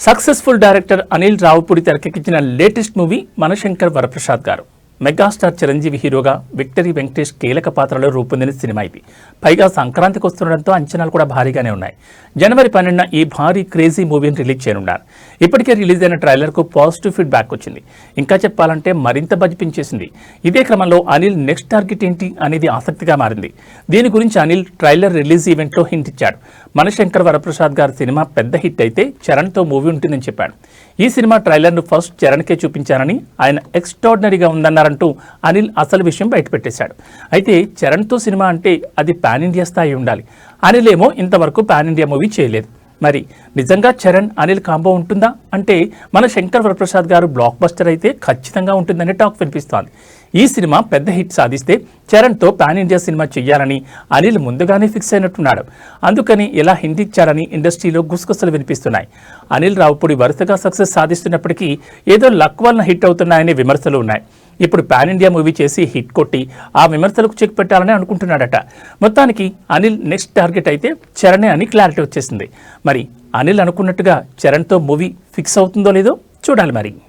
Successful director Anil Ravipudi తెరకెక్కించిన latest movie Manashankar Varaprasad గారు. Megastar Chiranjeevi హీరోగా విక్టరీ వెంకటేష్ కీలక పాత్రలో రూపొందిన సినిమా ఇది. పైగా సంక్రాంతికి వస్తుండడంతో అంచనాలు కూడా భారీగానే ఉన్నాయి. జనవరి 12న ఈ భారీ క్రేజీ మూవీని రిలీజ్ చేయనున్నారు. ఇప్పటికే రిలీజ్ అయిన ట్రైలర్కు పాజిటివ్ ఫీడ్బ్యాక్ వచ్చింది. ఇంకా చెప్పాలంటే మరింత బజిపించేసింది. ఇదే క్రమంలో అనిల్ నెక్స్ట్ టార్గెట్ ఏంటి అనేది ఆసక్తిగా మారింది. దీని గురించి అనిల్ ట్రైలర్ రిలీజ్ ఈవెంట్లో హింట్ ఇచ్చాడు. మనశంకర్ వరప్రసాద్ గారి సినిమా పెద్ద హిట్ అయితే చరణ్తో మూవీ ఉంటుందని చెప్పాడు. ఈ సినిమా ట్రైలర్ను ఫస్ట్ చరణ్కే చూపించానని, ఆయన ఎక్స్ట్రాడినరీగా ఉందన్నారంటూ అనిల్ అసలు విషయం బయటపెట్టేశాడు. అయితే చరణ్తో సినిమా అంటే అది పాన్ ఇండియా స్థాయి ఉండాలి. అనిల్ ఏమో ఇంతవరకు పాన్ ఇండియా మూవీ చేయలేదు. మరి నిజంగా చరణ్ అనిల్ కాంబో ఉంటుందా అంటే మన శంకర్ వరప్రసాద్ గారు బ్లాక్ బస్టర్ అయితే ఖచ్చితంగా ఉంటుందని టాక్ వినిపిస్తోంది. ఈ సినిమా పెద్ద హిట్ సాధిస్తే చరణ్తో పాన్ ఇండియా సినిమా చెయ్యాలని అనిల్ ముందుగానే ఫిక్స్ అయినట్టున్నాడు. అందుకని ఇలా హింట్ ఇచ్చారని ఇండస్ట్రీలో గుసగుసలు వినిపిస్తున్నాయి. అనిల్ రావుపూడి వరుసగా సక్సెస్ సాధిస్తున్నప్పటికీ ఏదో లక్ వలన హిట్ అవుతున్నాయనే విమర్శలు ఉన్నాయి. ఇప్పుడు పాన్ ఇండియా మూవీ చేసి హిట్ కొట్టి ఆ విమర్శలకు చెక్ పెట్టాలని అనుకుంటున్నాడట. మొత్తానికి అనిల్ నెక్స్ట్ టార్గెట్ అయితే చరణే అని క్లారిటీ వచ్చేసింది. మరి అనిల్ అనుకున్నట్టుగా చరణ్తో మూవీ ఫిక్స్ అవుతుందో లేదో చూడాలి మరి.